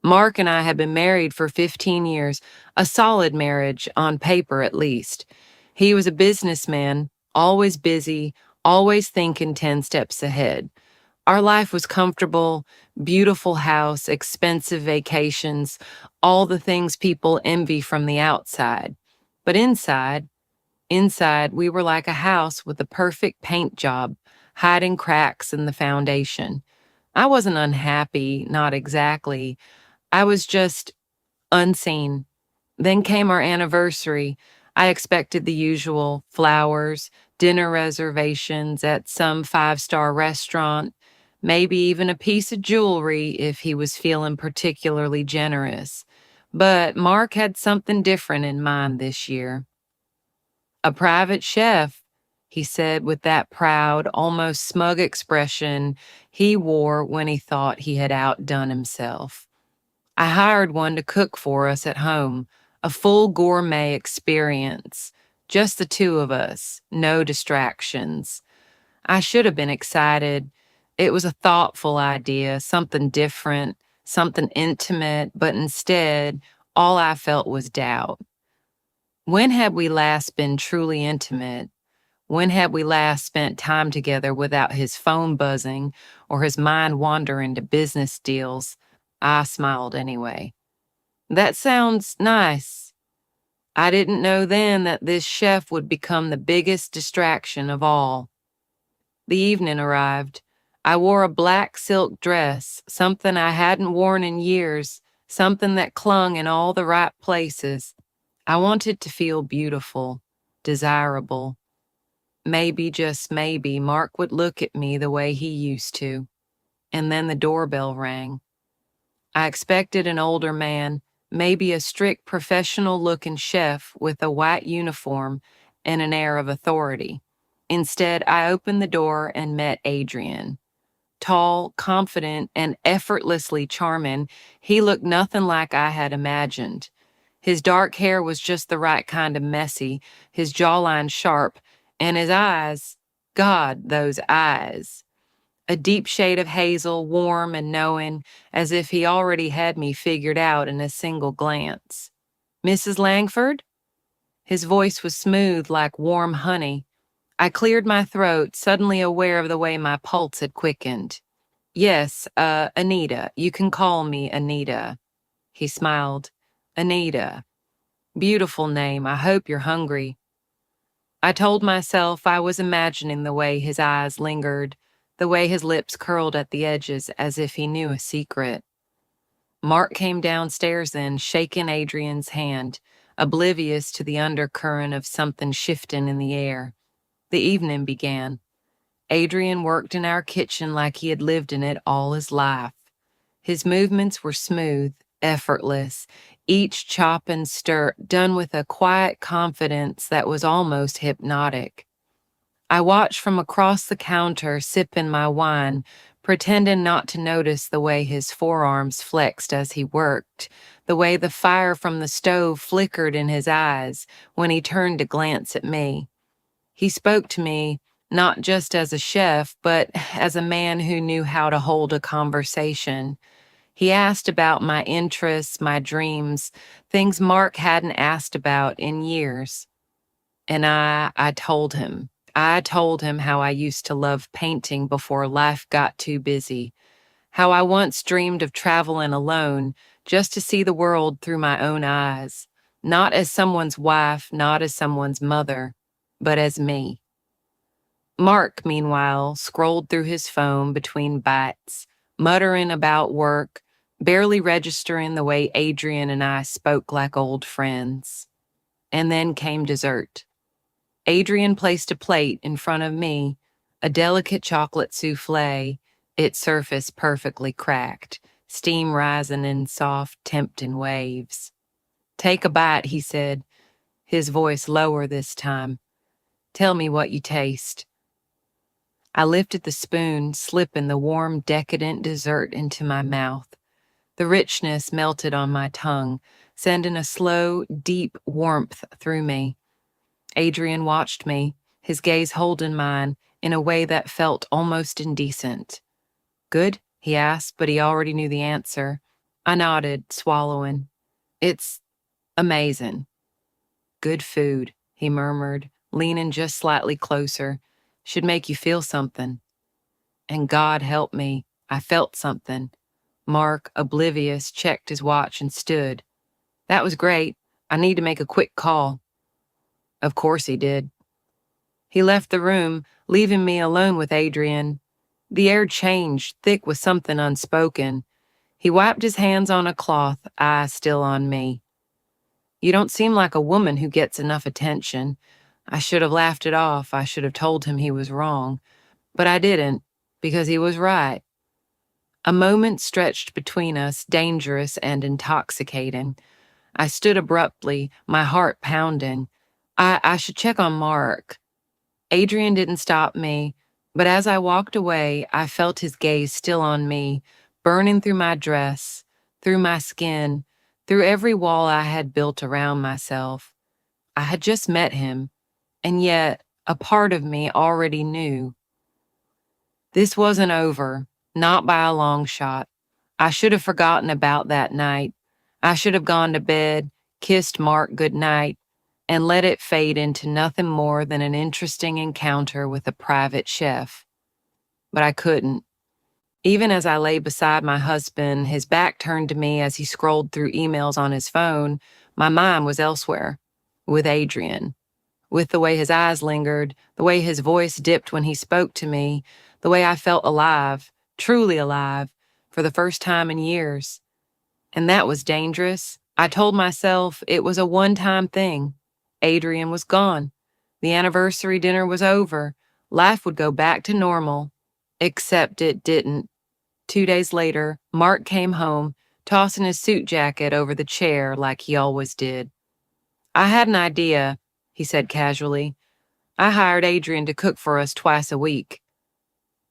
Mark and I had been married for 15 years, a solid marriage, on paper at least. He was a businessman, always busy, always thinking 10 steps ahead. Our life was comfortable, beautiful house, expensive vacations, all the things people envy from the outside. But inside, we were like a house with a perfect paint job, hiding cracks in the foundation. I wasn't unhappy, not exactly. I was just unseen. Then came our anniversary. I expected the usual flowers, dinner reservations at some five-star restaurant, maybe even a piece of jewelry if he was feeling particularly generous. But Mark had something different in mind this year. A private chef, he said with that proud, almost smug expression he wore when he thought he had outdone himself. I hired one to cook for us at home, a full gourmet experience. Just the two of us, no distractions. I should have been excited. It was a thoughtful idea, something different, something intimate, but instead, all I felt was doubt. When had we last been truly intimate? When had we last spent time together without his phone buzzing or his mind wandering to business deals? I smiled anyway. That sounds nice. I didn't know then that this chef would become the biggest distraction of all. The evening arrived. I wore a black silk dress, something I hadn't worn in years, something that clung in all the right places. I wanted to feel beautiful, desirable. Maybe, just maybe, Mark would look at me the way he used to. And then the doorbell rang. I expected an older man, maybe a strict professional-looking chef with a white uniform and an air of authority. Instead, I opened the door and met Adrian. Tall, confident, and effortlessly charming, he looked nothing like I had imagined. His dark hair was just the right kind of messy, his jawline sharp, and his eyes, God, those eyes. A deep shade of hazel, warm and knowing, as if he already had me figured out in a single glance. "Mrs. Langford?" His voice was smooth like warm honey. I cleared my throat, suddenly aware of the way my pulse had quickened. "Yes, Anita. You can call me Anita." He smiled. "Anita. Beautiful name. I hope you're hungry." I told myself I was imagining the way his eyes lingered, the way his lips curled at the edges as if he knew a secret. Mark came downstairs then, shaking Adrian's hand, oblivious to the undercurrent of something shifting in the air. The evening began. Adrian worked in our kitchen like he had lived in it all his life. His movements were smooth, effortless, each chop and stir done with a quiet confidence that was almost hypnotic. I watched from across the counter, sipping my wine, pretending not to notice the way his forearms flexed as he worked, the way the fire from the stove flickered in his eyes when he turned to glance at me. He spoke to me, not just as a chef, but as a man who knew how to hold a conversation. He asked about my interests, my dreams, things Mark hadn't asked about in years. And I told him. I told him how I used to love painting before life got too busy, how I once dreamed of traveling alone just to see the world through my own eyes, not as someone's wife, not as someone's mother, but as me. Mark, meanwhile, scrolled through his phone between bites, muttering about work, barely registering the way Adrian and I spoke like old friends. And then came dessert. Adrian placed a plate in front of me, a delicate chocolate souffle, its surface perfectly cracked, steam rising in soft, tempting waves. "Take a bite," he said, his voice lower this time. "Tell me what you taste." I lifted the spoon, slipping the warm, decadent dessert into my mouth. The richness melted on my tongue, sending a slow, deep warmth through me. Adrian watched me, his gaze holding mine in a way that felt almost indecent. "Good?" he asked, but he already knew the answer. I nodded, swallowing. It's amazing. Good food, he murmured, leaning just slightly closer. Should make you feel something. And God help me, I felt something. Mark, oblivious, checked his watch and stood. That was great. I need to make a quick call. Of course he did. He left the room, leaving me alone with Adrian. The air changed, thick with something unspoken. He wiped his hands on a cloth, eyes still on me. You don't seem like a woman who gets enough attention. I should have laughed it off. I should have told him he was wrong. But I didn't, because he was right. A moment stretched between us, dangerous and intoxicating. I stood abruptly, my heart pounding. I should check on Mark. Adrian didn't stop me, but as I walked away, I felt his gaze still on me, burning through my dress, through my skin, through every wall I had built around myself. I had just met him, and yet a part of me already knew. This wasn't over, not by a long shot. I should have forgotten about that night. I should have gone to bed, kissed Mark good night, and let it fade into nothing more than an interesting encounter with a private chef. But I couldn't. Even as I lay beside my husband, his back turned to me as he scrolled through emails on his phone, my mind was elsewhere, with Adrian. With the way his eyes lingered, the way his voice dipped when he spoke to me, the way I felt alive, truly alive, for the first time in years. And that was dangerous. I told myself it was a one-time thing. Adrian was gone. The anniversary dinner was over. Life would go back to normal. Except it didn't. 2 days later, Mark came home, tossing his suit jacket over the chair like he always did. I had an idea, he said casually. I hired Adrian to cook for us twice a week.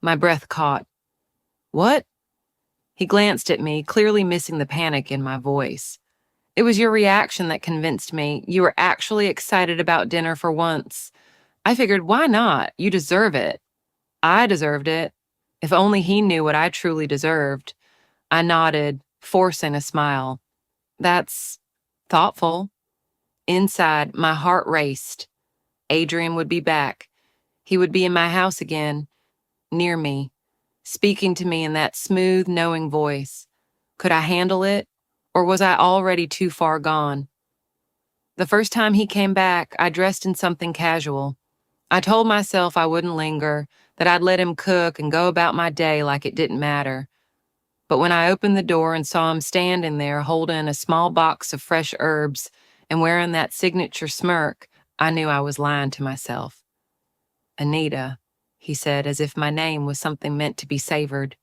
My breath caught. What? He glanced at me, clearly missing the panic in my voice. It was your reaction that convinced me you were actually excited about dinner for once. I figured, why not? You deserve it. I deserved it. If only he knew what I truly deserved. I nodded, forcing a smile. That's thoughtful. Inside, my heart raced. Adrian would be back. He would be in my house again, near me, speaking to me in that smooth, knowing voice. Could I handle it, or was I already too far gone? The first time he came back, I dressed in something casual. I told myself I wouldn't linger, that I'd let him cook and go about my day like it didn't matter. But when I opened the door and saw him standing there holding a small box of fresh herbs and wearing that signature smirk, I knew I was lying to myself. Anita, he said, as if my name was something meant to be savored.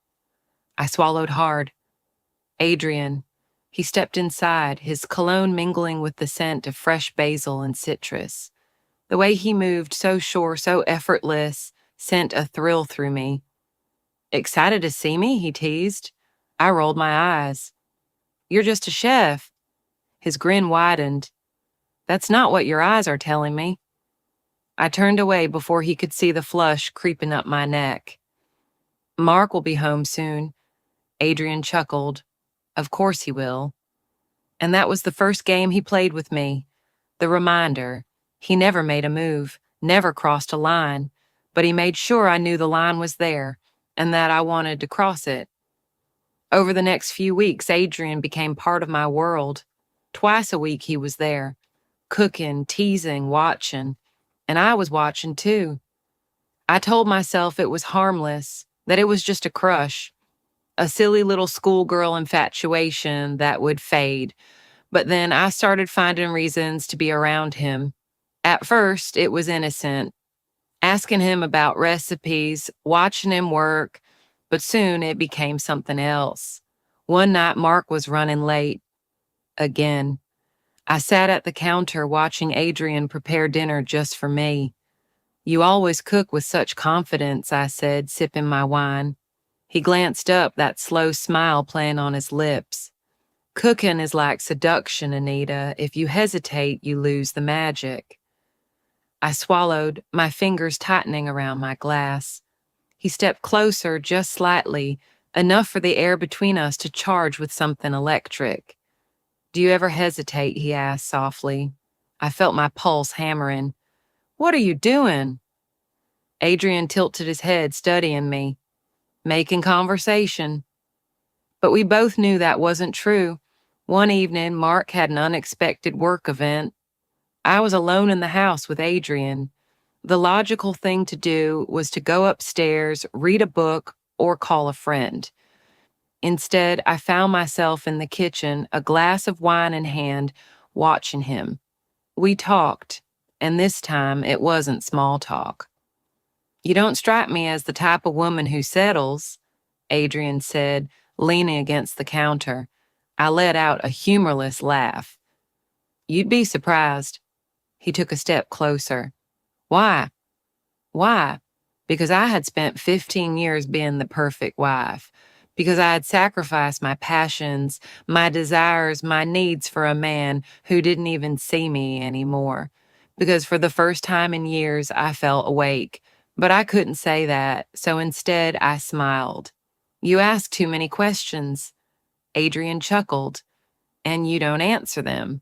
I swallowed hard. Adrian. He stepped inside, his cologne mingling with the scent of fresh basil and citrus. The way he moved, so sure, so effortless, sent a thrill through me. Excited to see me? He teased. I rolled my eyes. You're just a chef. His grin widened. That's not what your eyes are telling me. I turned away before he could see the flush creeping up my neck. Mark will be home soon. Adrian chuckled. Of course he will. And that was the first game he played with me. The reminder. He never made a move, never crossed a line, but he made sure I knew the line was there and that I wanted to cross it. Over the next few weeks, Adrian became part of my world. Twice a week he was there, cooking, teasing, watching, and I was watching too. I told myself it was harmless, that it was just a crush, a silly little schoolgirl infatuation that would fade. But then I started finding reasons to be around him. At first, it was innocent, asking him about recipes, watching him work, but soon it became something else. One night, Mark was running late. Again. I sat at the counter watching Adrian prepare dinner just for me. You always cook with such confidence, I said, sipping my wine. He glanced up, that slow smile playing on his lips. Cooking is like seduction, Anita. If you hesitate, you lose the magic. I swallowed, my fingers tightening around my glass. He stepped closer, just slightly, enough for the air between us to charge with something electric. Do you ever hesitate? He asked softly. I felt my pulse hammering. What are you doing? Adrian tilted his head, studying me. Making conversation. But we both knew that wasn't true. One evening, Mark had an unexpected work event. I was alone in the house with Adrian. The logical thing to do was to go upstairs, read a book, or call a friend. Instead, I found myself in the kitchen, a glass of wine in hand, watching him. We talked, and this time it wasn't small talk. You don't strike me as the type of woman who settles, Adrian said, leaning against the counter. I let out a humorless laugh. You'd be surprised. He took a step closer. Why? Why? Because I had spent 15 years being the perfect wife. Because I had sacrificed my passions, my desires, my needs for a man who didn't even see me anymore. Because for the first time in years, I felt awake. But I couldn't say that, so instead I smiled. You ask too many questions. Adrian chuckled. And you don't answer them.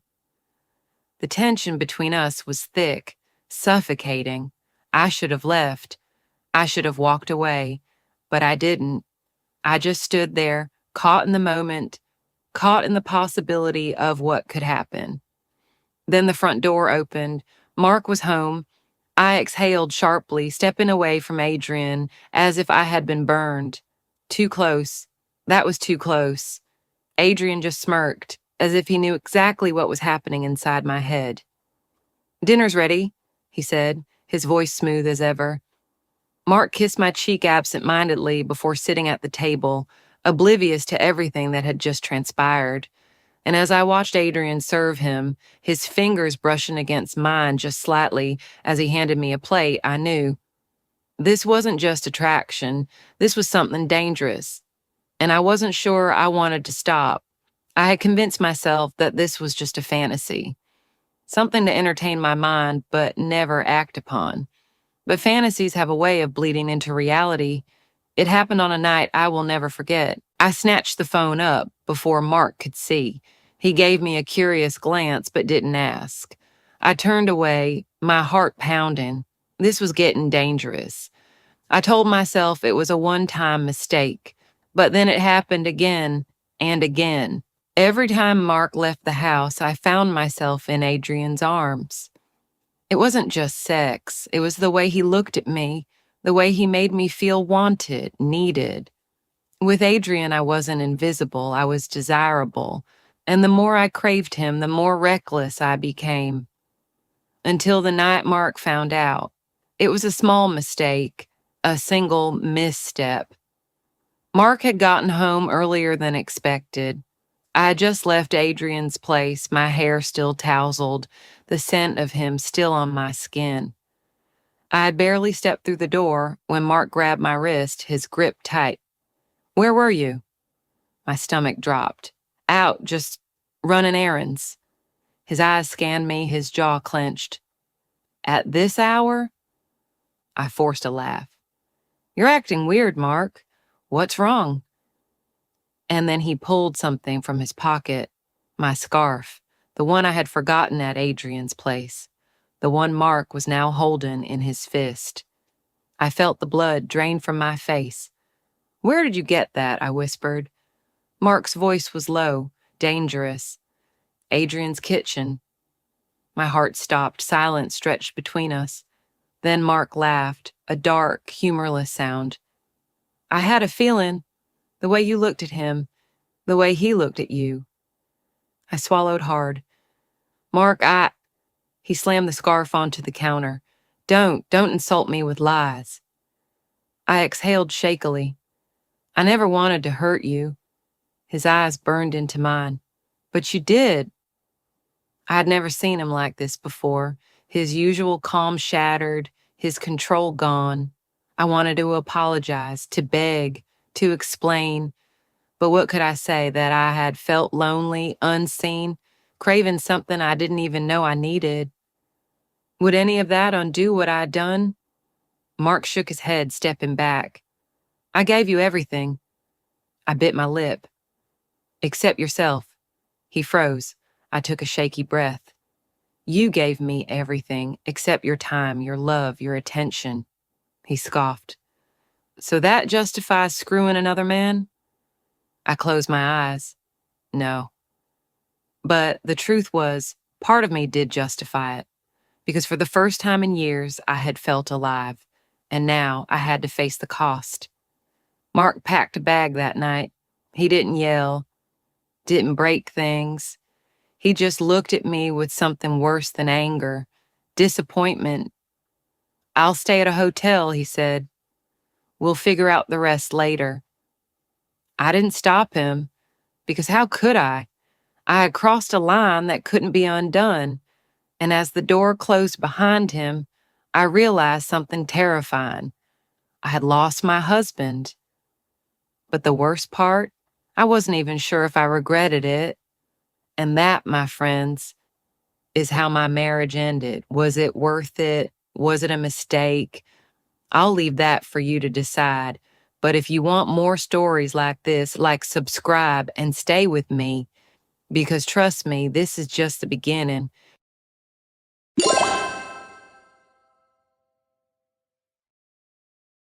The tension between us was thick, suffocating. I should have left. I should have walked away. But I didn't. I just stood there, caught in the moment, caught in the possibility of what could happen. Then the front door opened. Mark was home. I exhaled sharply, stepping away from Adrian as if I had been burned. Too close. That was too close. Adrian just smirked, as if he knew exactly what was happening inside my head. Dinner's ready, he said, his voice smooth as ever. Mark kissed my cheek absent-mindedly before sitting at the table, oblivious to everything that had just transpired. And as I watched Adrian serve him, his fingers brushing against mine just slightly as he handed me a plate, I knew. This wasn't just attraction. This was something dangerous. And I wasn't sure I wanted to stop. I had convinced myself that this was just a fantasy. Something to entertain my mind, but never act upon. But fantasies have a way of bleeding into reality. It happened on a night I will never forget. I snatched the phone up before Mark could see. He gave me a curious glance, but didn't ask. I turned away, my heart pounding. This was getting dangerous. I told myself it was a one-time mistake, but then it happened again and again. Every time Mark left the house, I found myself in Adrian's arms. It wasn't just sex. It was the way he looked at me, the way he made me feel wanted, needed. With Adrian, I wasn't invisible. I was desirable. And the more I craved him, the more reckless I became. Until the night Mark found out. It was a small mistake, a single misstep. Mark had gotten home earlier than expected. I had just left Adrian's place, my hair still tousled, the scent of him still on my skin. I had barely stepped through the door when Mark grabbed my wrist, his grip tight. Where were you? My stomach dropped. Out, just running errands. His eyes scanned me, his jaw clenched. At this hour? I forced a laugh. You're acting weird, Mark. What's wrong? And then he pulled something from his pocket, my scarf, the one I had forgotten at Adrian's place, the one Mark was now holding in his fist. I felt the blood drain from my face. Where did you get that? I whispered. Mark's voice was low, dangerous. Adrian's kitchen. My heart stopped, silence stretched between us. Then Mark laughed, a dark, humorless sound. I had a feeling, the way you looked at him, the way he looked at you. I swallowed hard. Mark, He slammed the scarf onto the counter. Don't insult me with lies. I exhaled shakily. I never wanted to hurt you. His eyes burned into mine. But you did. I had never seen him like this before. His usual calm shattered, his control gone. I wanted to apologize, to beg, to explain. But what could I say? That I had felt lonely, unseen, craving something I didn't even know I needed? Would any of that undo what I'd done? Mark shook his head, stepping back. I gave you everything. I bit my lip. Accept yourself. He froze. I took a shaky breath. You gave me everything except your time, your love, your attention. He scoffed. So that justifies screwing another man? I closed my eyes. No. But the truth was, part of me did justify it, because for the first time in years, I had felt alive, and now I had to face the cost. Mark packed a bag that night. He didn't yell, didn't break things. He just looked at me with something worse than anger, disappointment. I'll stay at a hotel, he said. We'll figure out the rest later. I didn't stop him, because how could I? I had crossed a line that couldn't be undone, and as the door closed behind him, I realized something terrifying. I had lost my husband. But the worst part, I wasn't even sure if I regretted it. And that, my friends, is how my marriage ended. Was it worth it? Was it a mistake? I'll leave that for you to decide. But if you want more stories like this, subscribe and stay with me, because trust me, this is just the beginning.